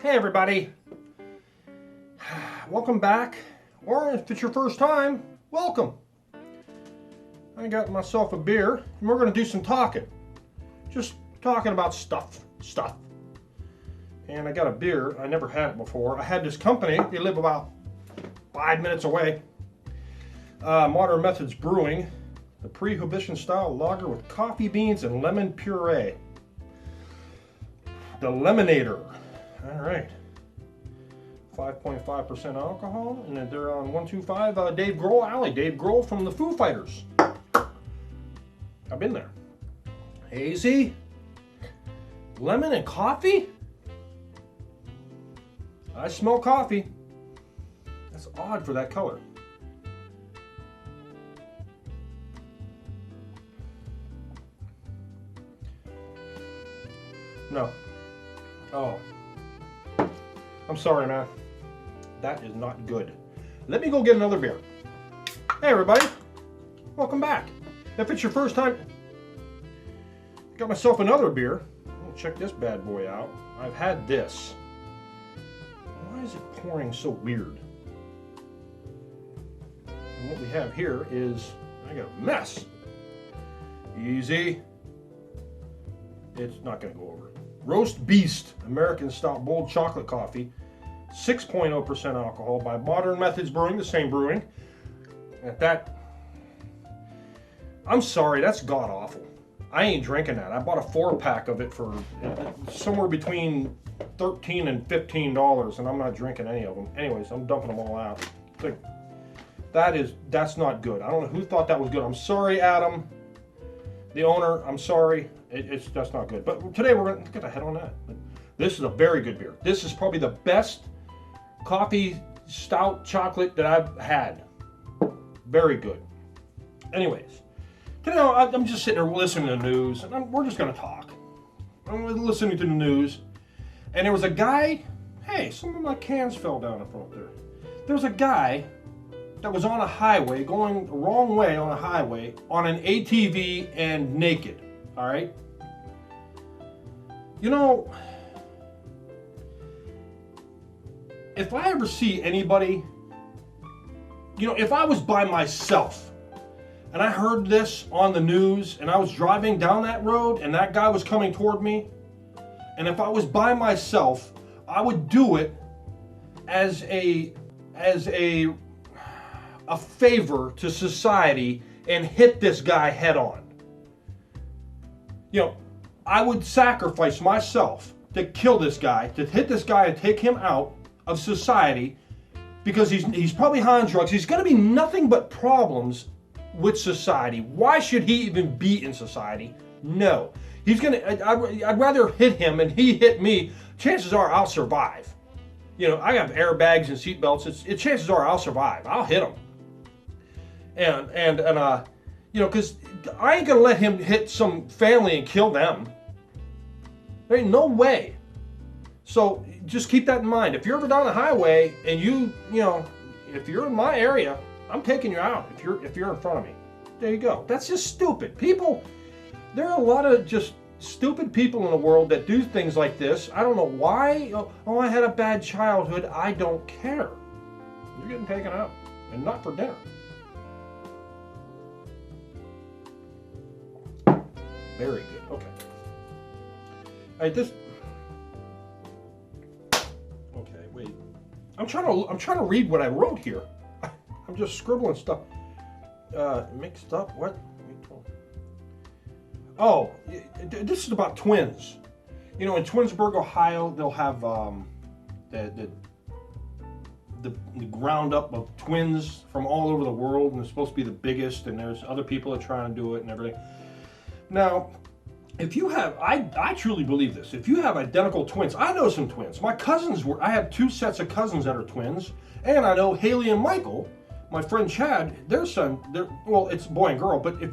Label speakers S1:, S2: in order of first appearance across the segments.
S1: Hey everybody, welcome back, or if it's your first time, welcome. I got myself a beer and we're going to do some talking. Just talking about stuff. And I got a beer, I never had it before. I had this company, they live about 5 minutes away. Modern Methods Brewing, the Prohibition style lager with coffee beans and lemon puree. The Lemonator. All right, 5.5% alcohol, and then they're on 125 Dave Grohl Alley. Dave Grohl from the Foo Fighters. I've been there. Hazy, lemon and coffee. I smell coffee. That's odd for that color. No. Oh. I'm sorry, man. That is not good. Let me go get another beer. Hey, everybody. Welcome back. If it's your first time, got myself another beer. Check this bad boy out. I've had this. Why is it pouring so weird? And what we have here is, I got a mess. Easy. It's not going to go over. Roast Beast, American style bold chocolate coffee, 6.0% alcohol by Modern Methods Brewing, the same brewing. At that, I'm sorry, that's god awful. I ain't drinking that. I bought a 4-pack of it for somewhere between $13 and $15, and I'm not drinking any of them. Anyways, I'm dumping them all out. That's not good. I don't know who thought that was good. I'm sorry, Adam, the owner. I'm sorry. That's not good. But today we're going to get the head on that. This is a very good beer. This is probably the best coffee stout chocolate that I've had. Very good. Anyways, today I'm just sitting there listening to the news, and we're just going to talk. I'm listening to the news, and there was a guy. Hey, some of my cans fell down in front there. There was a guy that was on a highway, going the wrong way on a highway, on an ATV and naked. All right. You know, if I ever see anybody, if I was by myself and I heard this on the news and I was driving down that road and that guy was coming toward me, and if I was by myself, I would do it as a favor to society and hit this guy head on. I would sacrifice myself to kill this guy, to hit this guy and take him out of society, because he's probably high on drugs. He's going to be nothing but problems with society. Why should he even be in society? No. I'd rather hit him and he hit me. Chances are I'll survive. I have airbags and seatbelts. Chances are I'll survive. I'll hit him. Because I ain't gonna let him hit some family and kill them. There ain't no way. So just keep that in mind. If you're ever down the highway and if you're in my area, I'm taking you out. If you're in front of me, there you go. That's just stupid. People, there are a lot of just stupid people in the world that do things like this. I don't know why. Oh, I had a bad childhood. I don't care. You're getting taken out, and not for dinner. Very good. Okay. All right, okay, wait. I'm trying to read what I wrote here. I'm just scribbling stuff. Mixed up. What? Oh, this is about twins. In Twinsburg, Ohio, they'll have the ground up of twins from all over the world, and they're supposed to be the biggest. And there's other people that are trying to do it and everything. Now, if you have, I truly believe this. If you have identical twins, I know some twins. My cousins I have 2 sets of cousins that are twins, and I know Haley and Michael, my friend Chad, their son, it's boy and girl, but if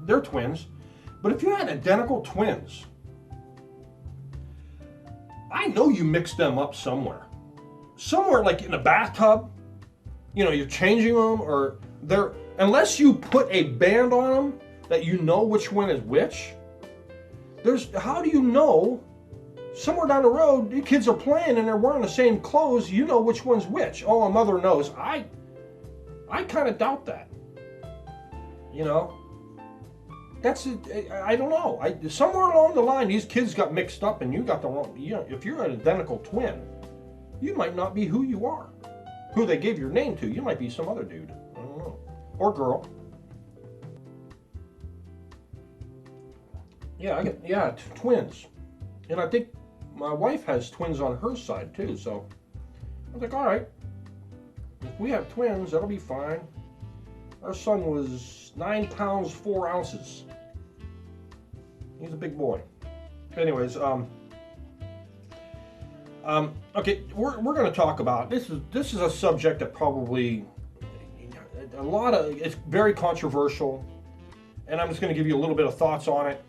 S1: they're twins. But if you had identical twins, I know you mixed them up somewhere. Somewhere like in a bathtub, you're changing them, or unless you put a band on them that you know which one is which. How do you know somewhere down the road, the kids are playing and they're wearing the same clothes. You know which one's which. Oh, a mother knows. I kind of doubt that. You know, I don't know. Somewhere along the line, these kids got mixed up, and you got the wrong. You know, if you're an identical twin, you might not be who you are, who they gave your name to. You might be some other dude. I don't know, or girl. Yeah, twins, and I think my wife has twins on her side too. So I was like, all right, if we have twins, that'll be fine. Our son was 9 pounds 4 ounces. He's a big boy. Anyways, okay, we're going to talk about this is a subject that probably it's very controversial, and I'm just going to give you a little bit of thoughts on it.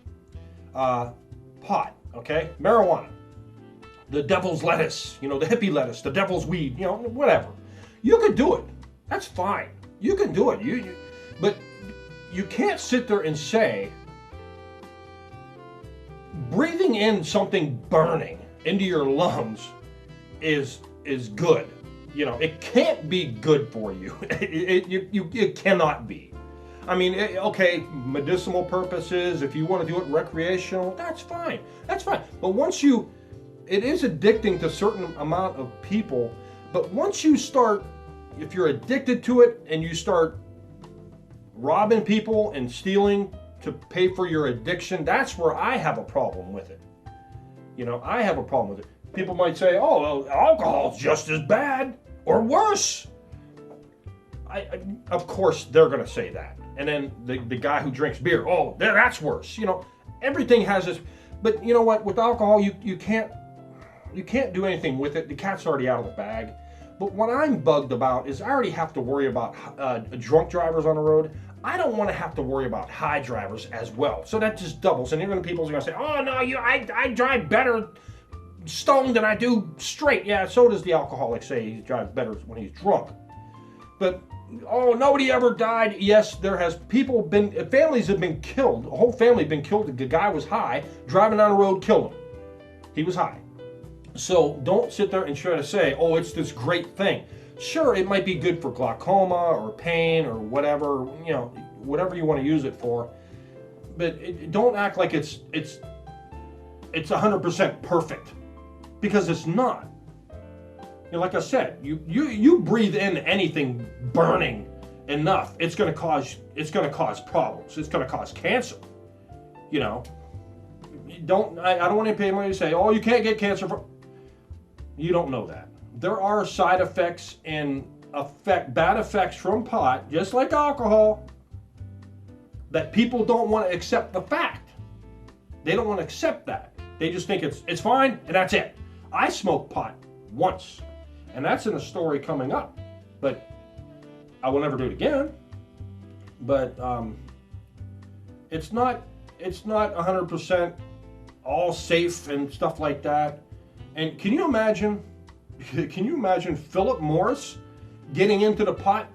S1: Pot, okay, marijuana, the devil's lettuce, you know, the hippie lettuce, the devil's weed, you know, whatever. You could do it. That's fine. You can do it. But you can't sit there and say breathing in something burning into your lungs is good. You know, it can't be good for you. It cannot be. I mean, okay, medicinal purposes, if you want to do it recreational, that's fine. That's fine. But it is addicting to a certain amount of people. But once you start, if you're addicted to it and you start robbing people and stealing to pay for your addiction, that's where I have a problem with it. You know, I have a problem with it. People might say, oh, well, alcohol's just as bad or worse. Of course, they're going to say that. And then the guy who drinks beer, oh, that's worse. You know, everything has this. But you know what? With alcohol, you can't do anything with it. The cat's already out of the bag. But what I'm bugged about is I already have to worry about drunk drivers on the road. I don't want to have to worry about high drivers as well. So that just doubles. And even people are going to say, oh, no, I drive better stoned than I do straight. Yeah, so does the alcoholic say he drives better when he's drunk. But, oh, nobody ever died. Yes, there has families have been killed. A whole family been killed. The guy was high, driving down the road, killed him. He was high. So don't sit there and try to say, oh, it's this great thing. Sure, it might be good for glaucoma or pain or whatever, you know, whatever you want to use it for. But don't act like it's 100% perfect, because it's not. You know, like I said, you breathe in anything burning enough, it's going to cause problems. It's going to cause cancer. You know, I don't want anybody to say, oh, you can't get cancer from. You don't know that. There are side effects and bad effects from pot, just like alcohol, that people don't want to accept the fact. They don't want to accept that. They just think it's fine and that's it. I smoked pot once, and that's in a story coming up, but I will never do it again. But it's not 100% all safe and stuff like that. And can you imagine Philip Morris getting into the pot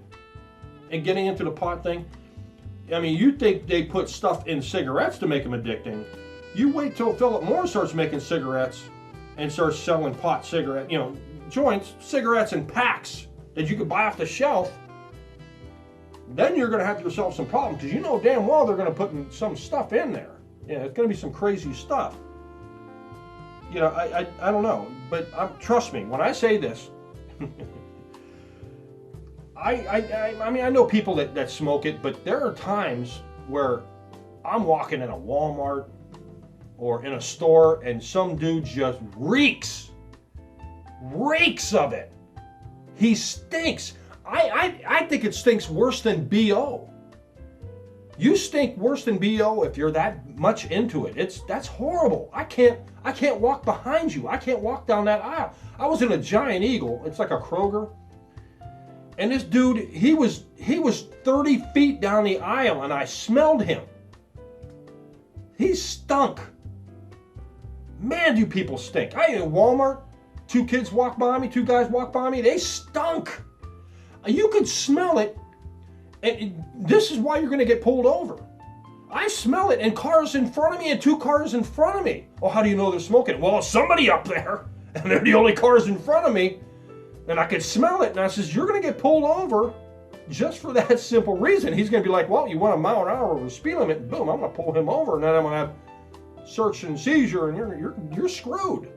S1: thing? I mean, you think they put stuff in cigarettes to make them addicting. You wait till Philip Morris starts making cigarettes and starts selling pot cigarette, you know, joints, cigarettes in packs that you could buy off the shelf. Then you're going to have yourself some problems, because you know damn well they're going to put some stuff in there. Yeah, it's going to be some crazy stuff. You know, I don't know, but trust me when I say this. I mean, I know people that smoke it, but there are times where I'm walking in a Walmart or in a store and some dude just reeks of it. He stinks. I think it stinks worse than BO. You stink worse than BO if you're that much into it. That's horrible. I can't walk behind you. I can't walk down that aisle. I was in a Giant Eagle. It's like a Kroger. And this dude, he was 30 feet down the aisle, and I smelled him. He stunk. Man, do people stink. I in Walmart, 2 guys walk by me, they stunk. You could smell it. And this is why you're going to get pulled over. I smell it, and cars in front of me and 2 cars in front of me. Oh, how do you know they're smoking? Well, somebody up there, and they're the only cars in front of me, and I could smell it. And I says, you're going to get pulled over just for that simple reason. He's going to be like, well, you want a mile an hour over the speed limit, and boom, I'm going to pull him over, and then I'm going to have search and seizure, and you're screwed.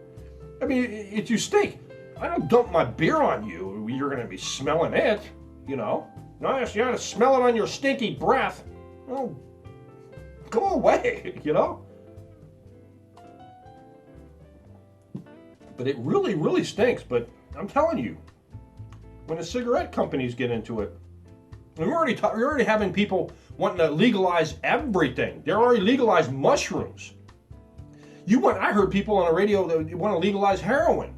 S1: I mean, if you stink, I don't dump my beer on you. You're going to be smelling it, you know. No, you got to smell it on your stinky breath. Well, go away, you know. But it really, really stinks. But I'm telling you, when the cigarette companies get into it, and we're already having people wanting to legalize everything. They're already legalized mushrooms. I heard people on the radio that want to legalize heroin.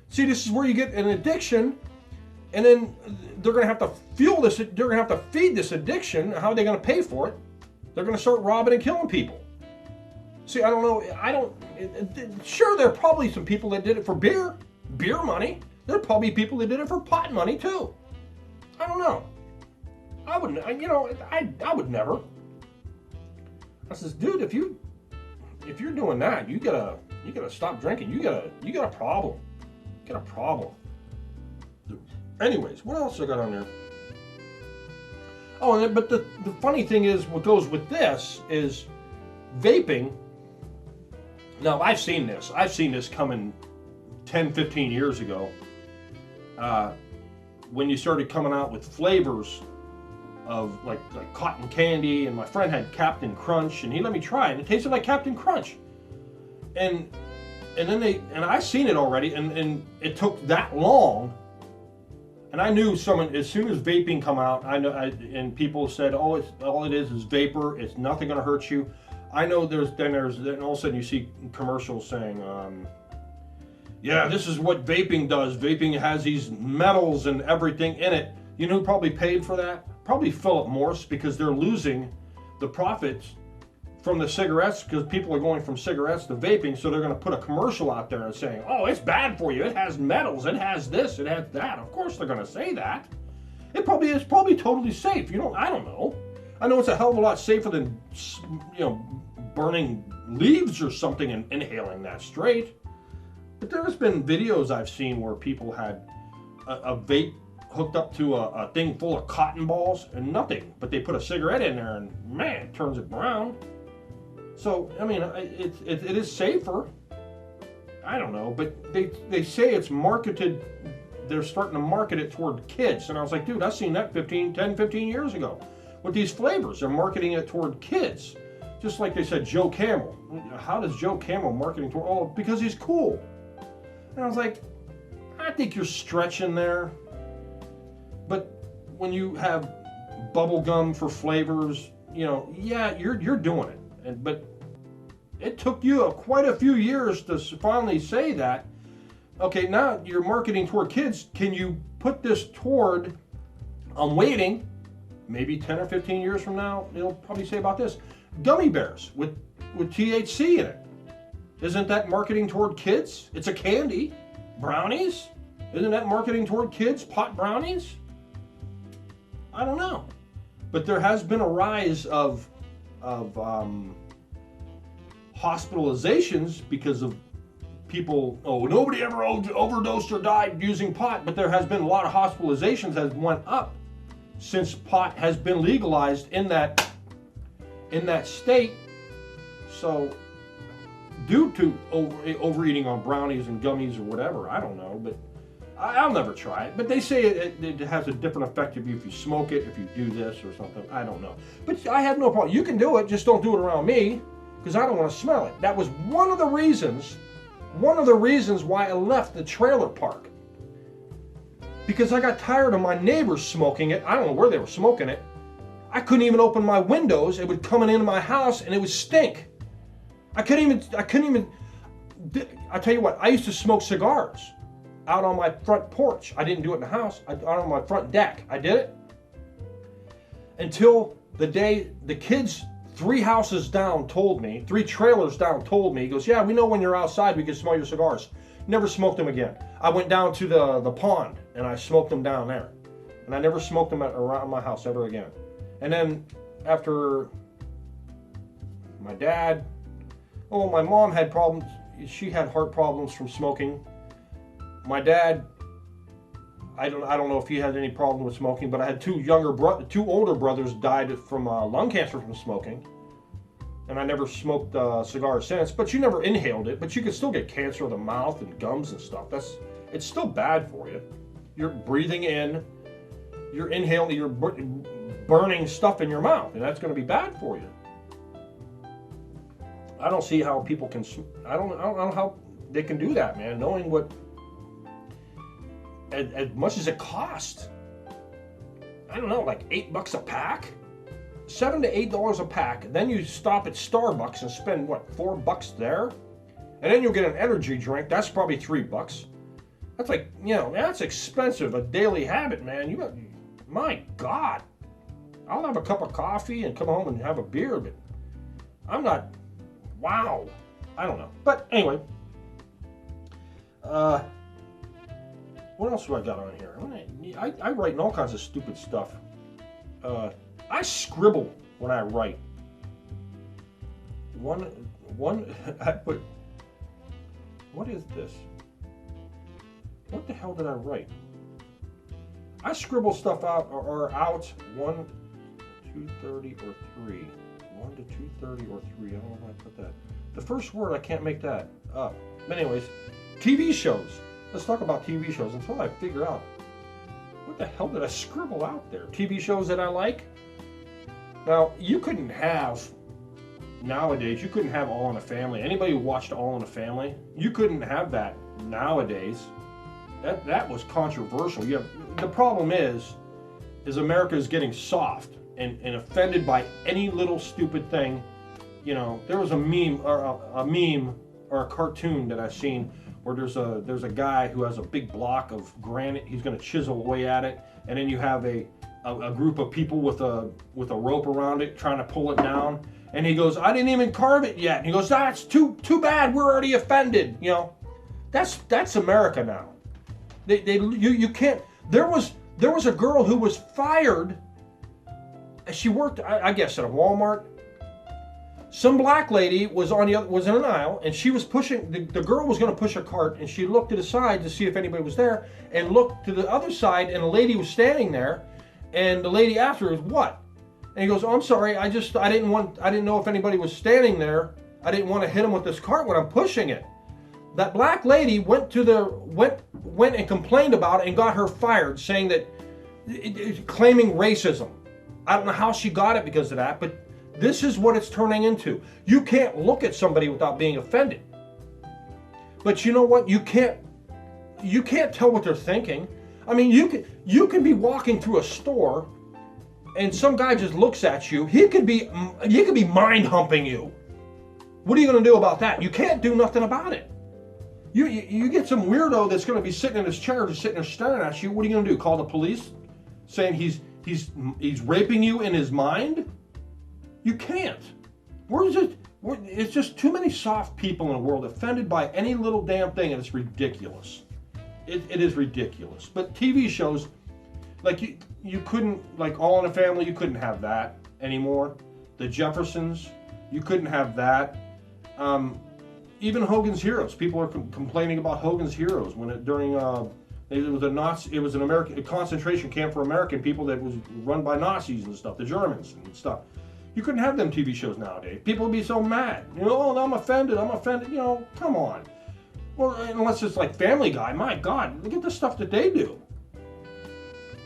S1: See, this is where you get an addiction, and then they're going to have to fuel this. They're going to have to feed this addiction. How are they going to pay for it? They're going to start robbing and killing people. See, I don't know. Sure, there are probably some people that did it for beer money. There are probably people that did it for pot money too. I don't know. I wouldn't. I would never. I says, dude, if you're doing that, you gotta stop drinking. You got a problem. You got a problem. Anyways, what else I got on there? Oh, but the funny thing is, what goes with this is vaping. Now, I've seen this. I've seen this coming 10, 15 years ago. When you started coming out with flavors of like cotton candy, and my friend had Captain Crunch, and he let me try it. It tasted like Captain Crunch. And then I seen it already, and it took that long. And I knew someone, as soon as vaping come out, and people said, oh, all it is vapor. It's nothing going to hurt you. I know then all of a sudden you see commercials saying, yeah, this is what vaping does. Vaping has these metals and everything in it. You know who probably paid for that? Probably Philip Morris, because they're losing the profits from the cigarettes, because people are going from cigarettes to vaping, so they're going to put a commercial out there and saying, oh, it's bad for you, it has metals, it has this, it has that. Of course they're going to say that. It's probably totally safe. I don't know. I know it's a hell of a lot safer than, burning leaves or something and inhaling that straight. But there's been videos I've seen where people had a vape hooked up to a thing full of cotton balls and nothing, but they put a cigarette in there and man, it turns it brown. So, I mean, it is safer. I don't know, but they say it's marketed, they're starting to market it toward kids. And I was like, dude, I've seen that 10, 15 years ago. With these flavors, they're marketing it toward kids. Just like they said, Joe Camel. How does Joe Camel marketing toward, oh, because he's cool. And I was like, I think you're stretching there. But when you have bubble gum for flavors, yeah, you're doing it. But it took you quite a few years to finally say that. Okay, now you're marketing toward kids. Can you put this toward, I'm waiting, maybe 10 or 15 years from now, they'll probably say about this, gummy bears with THC in it. Isn't that marketing toward kids? It's a candy. Brownies? Isn't that marketing toward kids? Pot brownies? I don't know. But there has been a rise of hospitalizations because of people, nobody ever overdosed or died using pot, but there has been a lot of hospitalizations that went up since pot has been legalized in that state. So due to overeating on brownies and gummies or whatever, I don't know, but I'll never try it. But they say it has a different effect if you smoke it, if you do this or something. I don't know. But I have no problem. You can do it, just don't do it around me, because I don't want to smell it. That was one of the reasons why I left the trailer park. Because I got tired of my neighbors smoking it. I don't know where they were smoking it. I couldn't even open my windows. It would come into my house and it would stink. I couldn't even, I tell you what, I used to smoke cigars out on my front porch. I didn't do it in the house, out on my front deck. I did it until the day the kids 3 houses down told me, 3 trailers down told me, he goes, yeah, we know when you're outside we can smell your cigars. Never smoked them again. I went down to the pond and I smoked them down there. And I never smoked them around my house ever again. And then after My dad, oh, my mom had problems. She had heart problems from smoking. My dad, I don't know if he had any problem with smoking, but I had two older brothers died from lung cancer from smoking. And I never smoked cigars since, but you never inhaled it. But you could still get cancer of the mouth and gums and stuff. It's still bad for you. You're breathing in, you're inhaling, you're burning stuff in your mouth, and that's going to be bad for you. I don't see how people can. I don't know how they can do that, man. Knowing what, as much as it costs. I don't know, like $8 a pack. $7 to $8 a pack. Then you stop at Starbucks and spend what, $4 there, and then you'll get an energy drink. That's probably $3. That's like, that's expensive. A daily habit, man. My God. I'll have a cup of coffee and come home and have a beer, but I'm not. Wow. I don't know. But anyway, what else do I got on here? I write all kinds of stupid stuff. I scribble when I write. I put, what is this? What the hell did I write? I scribble stuff out or out 1 to 2:30 or 3. 1 to 2:30 or 3. I don't know why I put that. The first word, I can't make that up. But anyways, TV shows. Let's talk about TV shows until I figure out what the hell did I scribble out there. TV shows that I like. Now, nowadays, you couldn't have All in the Family. Anybody who watched All in the Family, you couldn't have that nowadays. That was controversial. The problem is America is getting soft and offended by any little stupid thing. There was a meme or a cartoon that I've seen where there's a guy who has a big block of granite. He's going to chisel away at it, and then you have a group of people with a rope around it trying to pull it down. And he goes, "I didn't even carve it yet." And he goes, "That's too bad. We're already offended." That's America now. You can't. There was a girl who was fired. She worked, I guess, at a Walmart. Some black lady was in an aisle, and she was pushing. The girl was going to push a cart, and she looked to the side to see if anybody was there, and looked to the other side, and a lady was standing there, and the lady asked her, "What?" And he goes, "Oh, I'm sorry. I didn't know if anybody was standing there. I didn't want to hit him with this cart when I'm pushing it." That black lady went and complained about it and got her fired, saying that, claiming racism. I don't know how she got it because of that, but this is what it's turning into. You can't look at somebody without being offended. But you know what? You can't tell what they're thinking. I mean, you can be walking through a store and some guy just looks at you. He could be mind humping you. What are you going to do about that? You can't do nothing about it. You get some weirdo that's going to be sitting in his chair, just sitting there staring at you. What are you going to do? Call the police, saying he's raping you in his mind? You can't. It's just too many soft people in the world offended by any little damn thing, and it's ridiculous. It is ridiculous. But TV shows, like you couldn't, like All in the Family, you couldn't have that anymore. The Jeffersons, you couldn't have that. Even Hogan's Heroes. People are complaining about Hogan's Heroes when it was an American concentration camp for American people that was run by Nazis and stuff, the Germans and stuff. You couldn't have them TV shows nowadays. People would be so mad. Oh, I'm offended. Come on. Well, unless it's like Family Guy. My God, look at the stuff that they do.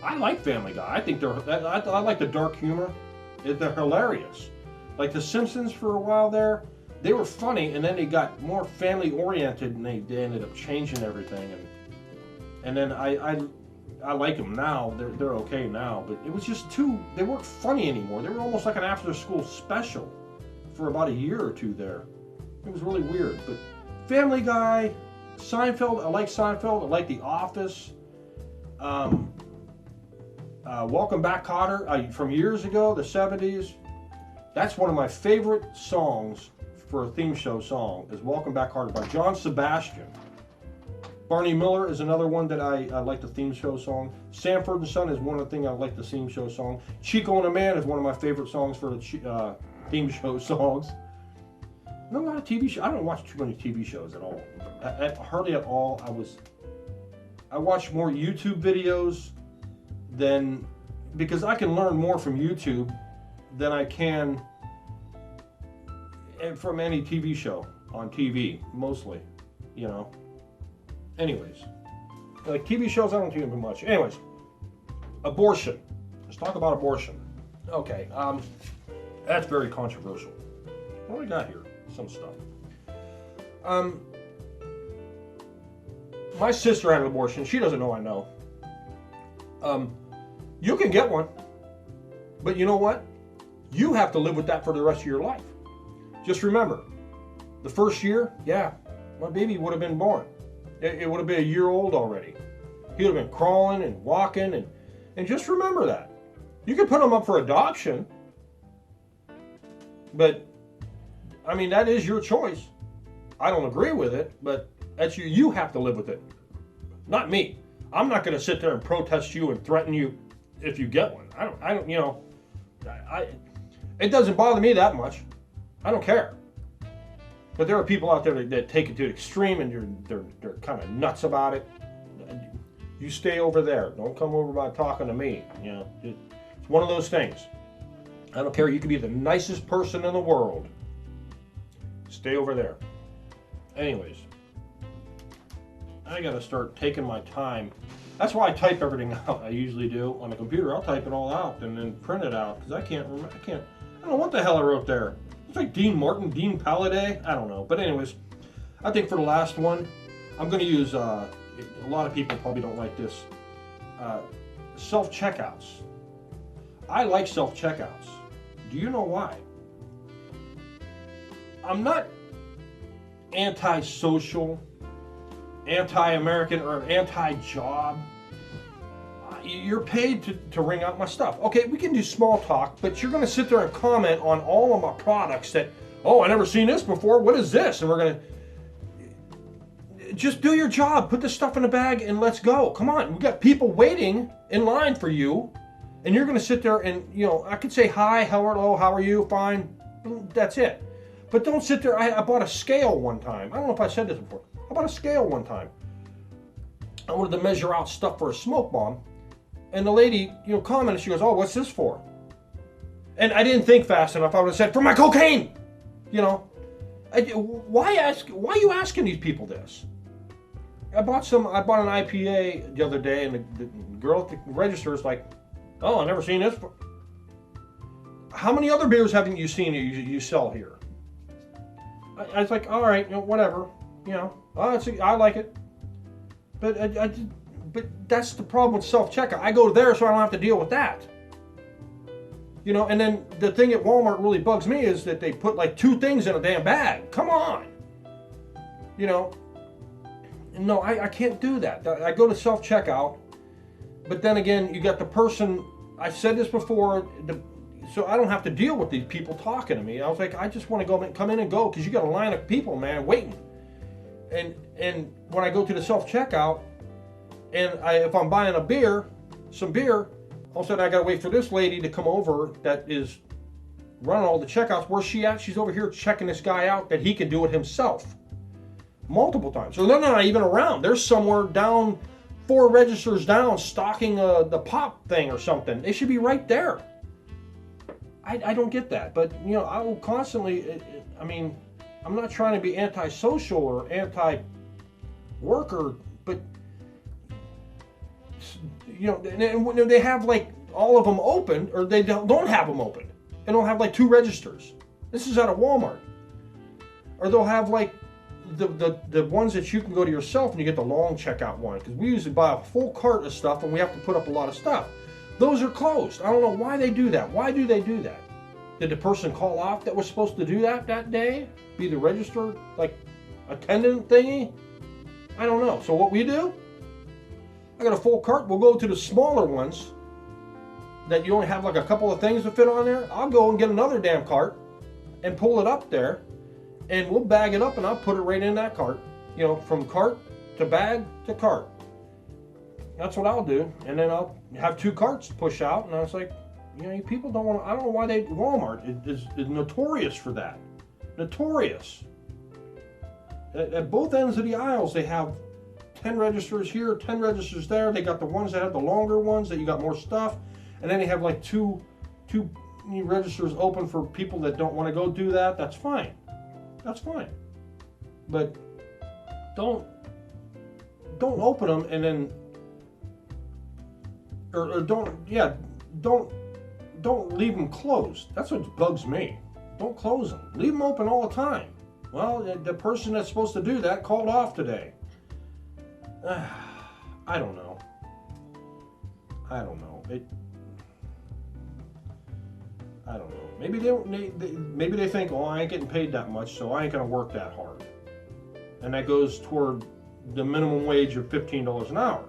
S1: I like Family Guy. I think I like the dark humor. They're hilarious. Like the Simpsons for a while there, they were funny, and then they got more family oriented, and they ended up changing everything. And then I like them now. They're okay now, but it was just they weren't funny anymore. They were almost like an after-school special for about a year or two there. It was really weird. But Family Guy, Seinfeld. I like Seinfeld. I like The Office. Welcome Back, Kotter, from years ago, the 70s. That's one of my favorite songs for a theme show song, is Welcome Back, Kotter by John Sebastian. Barney Miller is another one that I like the theme show song. Sanford and Son is one of the things I like the theme show song. Chico and a Man is one of my favorite songs for the theme show songs. Not a lot of TV shows. I don't watch too many TV shows at all. Hardly at all. I watch more YouTube videos than, because I can learn more from YouTube than I can from any TV show on TV, mostly, you know. Anyways, like TV shows, I don't do too much. Anyways, abortion. Let's talk about abortion. Okay, that's very controversial. What do we got here? Some stuff. My sister had an abortion. She doesn't know I know. You can get one, but you know what? You have to live with that for the rest of your life. Just remember, the first year, yeah, my baby would have been born. It would have been a year old already. He would have been crawling and walking, and just remember that. You can put him up for adoption, but I mean, that is your choice. I don't agree with it, but that's you. You have to live with it, not me. I'm not going to sit there and protest you and threaten you if you get one. I don't, you know, it doesn't bother me that much. I don't care. But there are people out there that take it to the extreme, and they're kind of nuts about it. You stay over there. Don't come over by talking to me. You know, it's one of those things. I don't care. You could be the nicest person in the world. Stay over there. Anyways, I gotta start taking my time. That's why I type everything out. I usually do on the computer. I'll type it all out and then print it out, because I can't remember. I don't know what the hell I wrote there. It's like Dean Martin, Dean Palladay. I don't know. But anyways, I think for the last one, I'm going to use, a lot of people probably don't like this, self-checkouts. I like self-checkouts. Do you know why? I'm not anti-social, anti-American, or anti-job. You're paid to ring out my stuff. Okay, we can do small talk, but you're going to sit there and comment on all of my products that, oh, I never seen this before. What is this? And we're going to just do your job. Put the stuff in a bag and let's go. Come on. We got people waiting in line for you, and you're going to sit there and, you know, I could say hi, hello, how are you? Fine. That's it. But don't sit there. I bought a scale one time. I don't know if I said this before. I bought a scale one time. I wanted to measure out stuff for a smoke bomb. And the lady, you know, commented, she goes, oh, what's this for? And I didn't think fast enough. I would have said, for my cocaine. You know, why are you asking these people this? I bought an IPA the other day, and the girl at the register is like, oh, I've never seen this before. How many other beers haven't you seen you sell here? I was like, all right, you know, whatever. You know, I like it. But that's the problem with self-checkout. I go there so I don't have to deal with that. You know, and then the thing at Walmart really bugs me is that they put like 2 things in a damn bag. Come on. You know, no, I can't do that. I go to self-checkout, but then again, you got the person, I said this before, so I don't have to deal with these people talking to me. I was like, I just want to come in and go, because you got a line of people, man, waiting. And when I go to the self-checkout, and if I'm buying some beer, all of a sudden I got to wait for this lady to come over that is running all the checkouts. Where's she at? She's over here checking this guy out that he can do it himself multiple times. So they're not even around. They're somewhere down 4 registers down stocking the pop thing or something. They should be right there. I don't get that. But, you know, I will constantly, I mean, I'm not trying to be anti-social or anti-worker, but you know, and they have like all of them open, or they don't have them open, and they'll have like 2 registers. This is out of Walmart. Or they'll have like the ones that you can go to yourself and you get the long checkout one, because we usually buy a full cart of stuff and we have to put up a lot of stuff. Those are closed. I don't know why they do that. Why do they do that? Did the person call off that was supposed to do that day? Be the register, like attendant thingy? I don't know. So what we do, I got a full cart. We'll go to the smaller ones that you only have like a couple of things to fit on there. I'll go and get another damn cart and pull it up there, and we'll bag it up and I'll put it right in that cart. You know, from cart to bag to cart. That's what I'll do. And then I'll have 2 carts push out, and I was like, you know, you people don't want to, I don't know why Walmart is notorious for that. Notorious. At both ends of the aisles, they have 10 registers here, 10 registers there. They got the ones that have the longer ones that you got more stuff. And then they have like two registers open for people that don't want to go do that. That's fine. That's fine. But don't open them and then, or don't leave them closed. That's what bugs me. Don't close them. Leave them open all the time. Well, the person that's supposed to do that called off today. I don't know. I don't know. I don't know. Maybe they think, oh, I ain't getting paid that much, so I ain't gonna work that hard. And that goes toward the minimum wage of $15 an hour.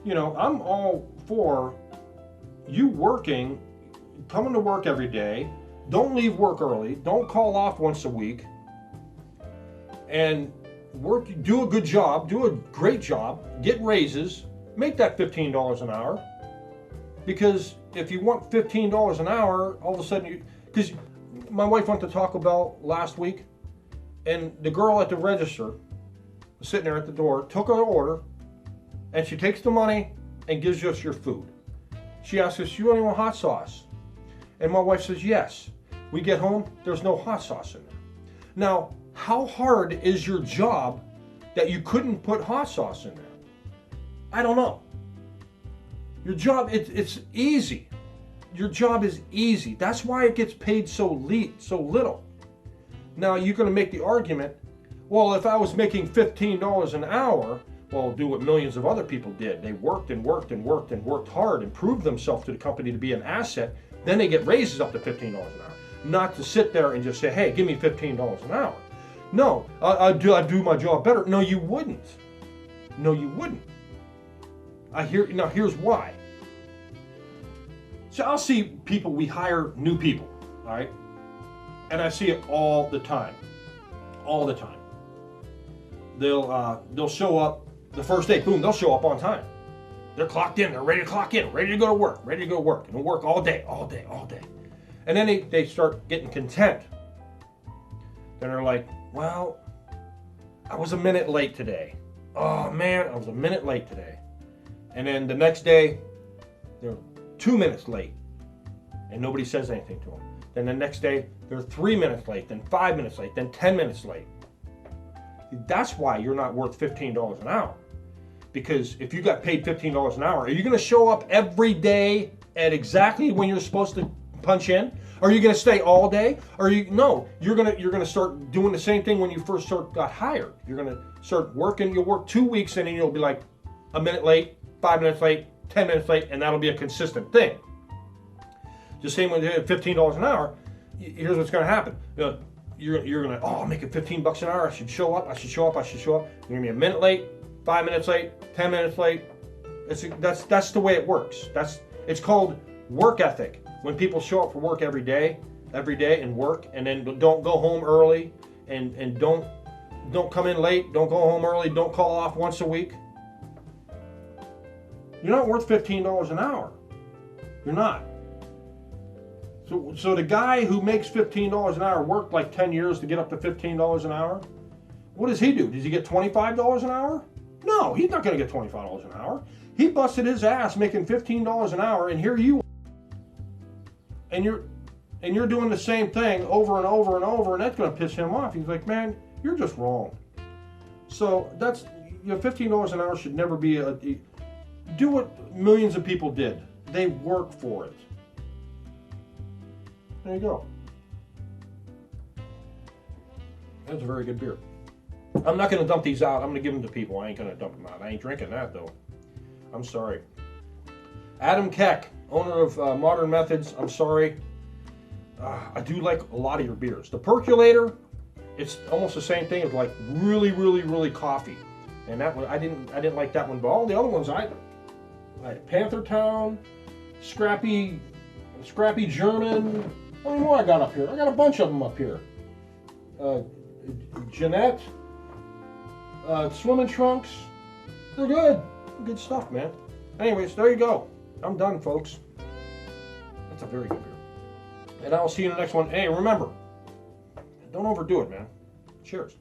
S1: You know, I'm all for you working, coming to work every day. Don't leave work early. Don't call off once a week. And work, do a good job, do a great job, get raises, make that $15 an hour. Because if you want $15 an hour, all of a sudden because my wife went to Taco Bell last week, and the girl at the register was sitting there at the door, took her order, and she takes the money and gives us your food. She asks us, you want any more hot sauce? And my wife says, yes. We get home, there's no hot sauce in there. Now, how hard is your job that you couldn't put hot sauce in there? I don't know. Your job, it's easy. Your job is easy. That's why it gets paid so little. Now, you're going to make the argument, well, if I was making $15 an hour, well, do what millions of other people did. They worked and worked and worked and worked hard and proved themselves to the company to be an asset. Then they get raises up to $15 an hour. Not to sit there and just say, hey, give me $15 an hour. No, I'd do my job better. No, you wouldn't. No, you wouldn't. Now, here's why. So I'll see people, we hire new people, all right? And I see it all the time. All the time. They'll show up the first day, boom, they'll show up on time. They're clocked in, they're ready to clock in, ready to go to work, and they'll work all day. And then they start getting content. Then they're like, well, I was a minute late today. Oh man, I was a minute late today. And then the next day, they're 2 minutes late, and nobody says anything to them. Then the next day, they're 3 minutes late, then 5 minutes late, then 10 minutes late. That's why you're not worth $15 an hour. Because if you got paid $15 an hour, are you going to show up every day at exactly when you're supposed to punch in? Are you going to stay all day? Or you're going to start doing the same thing when you first got hired. You're going to start working. You'll work 2 weeks, and then you'll be like a minute late, 5 minutes late, 10 minutes late, and that'll be a consistent thing. Just same with $15 an hour. Here's what's going to happen. You're going to, I'll make it $15 an hour. I should show up. You're going to be a minute late, 5 minutes late, 10 minutes late. That's the way it works. It's called work ethic. When people show up for work every day and work, and then don't go home early, and don't come in late, don't go home early, don't call off once a week. You're not worth $15 an hour. You're not. So the guy who makes $15 an hour worked like 10 years to get up to $15 an hour. What does he do? Does he get $25 an hour? No, he's not going to get $25 an hour. He busted his ass making $15 an hour, and here you are. And you're doing the same thing over and over and over, and that's going to piss him off. He's like, man, you're just wrong. So that's, $15 an hour should never be do what millions of people did. They work for it. There you go. That's a very good beer. I'm not going to dump these out. I'm going to give them to people. I ain't going to dump them out. I ain't drinking that, though. I'm sorry. Adam Keck, owner of Modern Methods. I'm sorry. I do like a lot of your beers. The Percolator, it's almost the same thing. It's like really, really, really coffee. And that one, I didn't like that one. But all the other ones, I like Panther Town, Scrappy German. How many more I got up here? I got a bunch of them up here. Jeanette, Swimming Trunks. They're good. Good stuff, man. Anyways, there you go. I'm done, folks. That's a very good beer. And I'll see you in the next one. Hey, remember, Don't overdo it, man. Cheers.